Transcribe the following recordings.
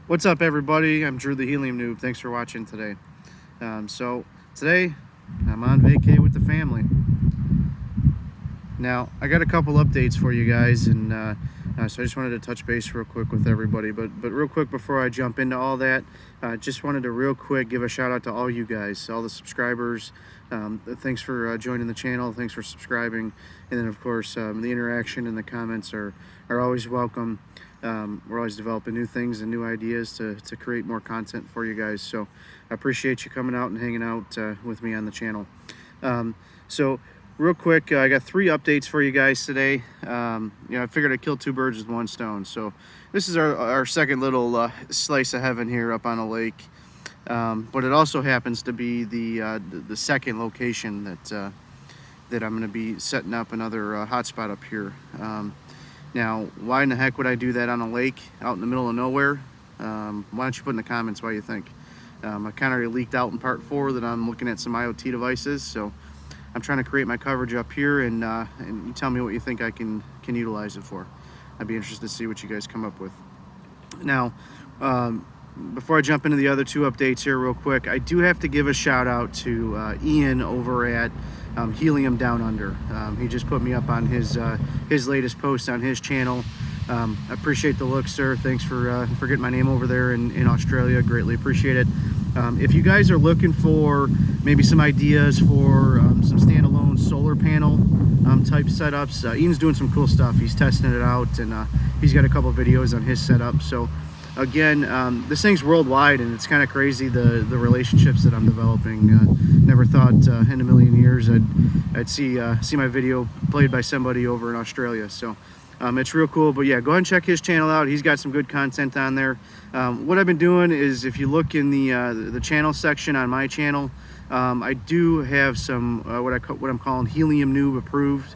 What's up, everybody? I'm Drew the Helium Noob. Thanks for watching today. So today I'm on vacay with the family. Now I got a couple updates for you guys, and so I just wanted to touch base real quick with everybody. But real quick before I jump into all that, just wanted to real quick give a shout out to all you guys, all the subscribers. Thanks for joining the channel. Thanks for subscribing, and then of course the interaction and the comments are always welcome. We're always developing new things and new ideas to create more content for you guys. So I appreciate you coming out and hanging out with me on the channel. So real quick, I got 3 updates for you guys today. I figured I'd kill 2 birds with 1 stone. So this is our second little slice of heaven here up on a lake. But it also happens to be the second location that I'm going to be setting up another hotspot up here. Now, why in the heck would I do that on a lake out in the middle of nowhere? Why don't you put in the comments what you think? I kind of already leaked out in part 4 that I'm looking at some IoT devices, so I'm trying to create my coverage up here, and you tell me what you think I can utilize it for. I'd be interested to see what you guys come up with. Now, before I jump into the other 2 updates here real quick, I do have to give a shout out to Ian over at Helium Down Under. He just put me up on his latest post on his channel. I appreciate the look, sir. Thanks for getting my name over there in Australia. Greatly appreciate it. If you guys are looking for maybe some ideas for some standalone solar panel type setups, Ian's doing some cool stuff. He's testing it out, and he's got a couple videos on his setup. So again, this thing's worldwide, and it's kind of crazy the relationships that I'm developing. Never thought in a million years I'd see my video played by somebody over in Australia. So it's real cool. But yeah, go ahead and check his channel out. He's got some good content on there. What I've been doing is, if you look in the channel section on my channel, I do have some what I'm calling Helium Noob approved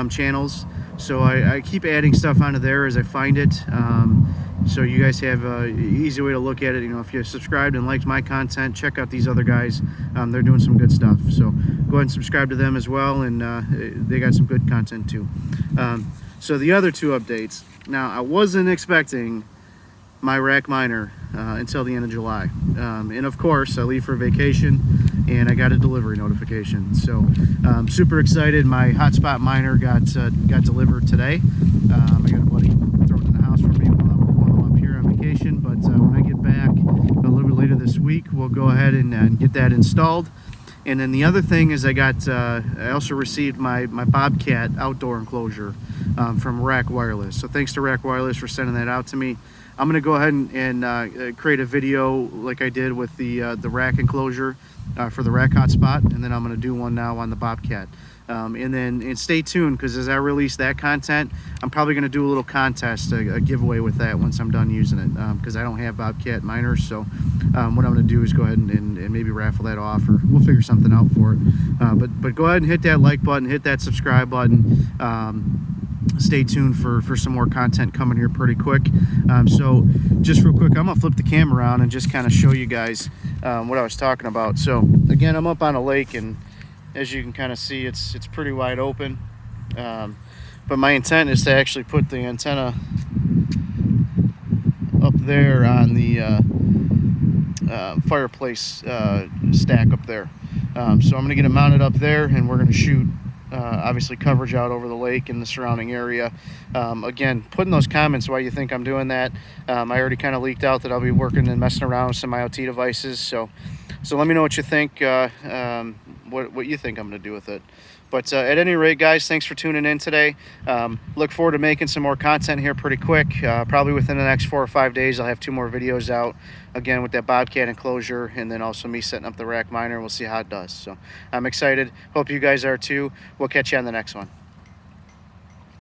channels. So I keep adding stuff onto there as I find it. So you guys have an easy way to look at it. If you subscribed and liked my content, check out these other guys. They're doing some good stuff. So go ahead and subscribe to them as well, and they got some good content too. So the other 2 updates. Now, I wasn't expecting my rack miner until the end of July. And of course, I leave for vacation, and I got a delivery notification. So I'm super excited. My hotspot miner got delivered today. I got a buddy throwing it in the house for me while I'm up here on vacation. But when I get back a little bit later this week, we'll go ahead and get that installed. And then the other thing is, I also received my Bobcat outdoor enclosure from RAKwireless. So thanks to RAKwireless for sending that out to me. I'm going to go ahead and create a video like I did with the rack enclosure for the rack hotspot, and then I'm going to do one now on the Bobcat. And stay tuned, because as I release that content, I'm probably going to do a little contest, a giveaway with that once I'm done using it, because I don't have Bobcat miners. So what I'm going to do is go ahead and maybe raffle that off, or we'll figure something out for it. But go ahead and hit that like button, hit that subscribe button. Stay tuned for some more content coming here pretty quick. So just real quick, I'm gonna flip the camera around and just kind of show you guys what I was talking about. So again, I'm up on a lake, and as you can kind of see, it's pretty wide open. But my intent is to actually put the antenna up there on the fireplace stack up there. So I'm gonna get it mounted up there, and we're gonna shoot obviously coverage out over the lake and the surrounding area. Again, put in those comments why you think I'm doing that. I already kind of leaked out that I'll be working and messing around with some IoT devices. So let me know what you think, what you think I'm going to do with it. But at any rate, guys, thanks for tuning in today. Look forward to making some more content here pretty quick. Probably within the next 4 or 5 days, I'll have 2 more videos out, again with that Bobcat enclosure, and then also me setting up the rack miner. We'll see how it does. So I'm excited. Hope you guys are too. We'll catch you on the next one.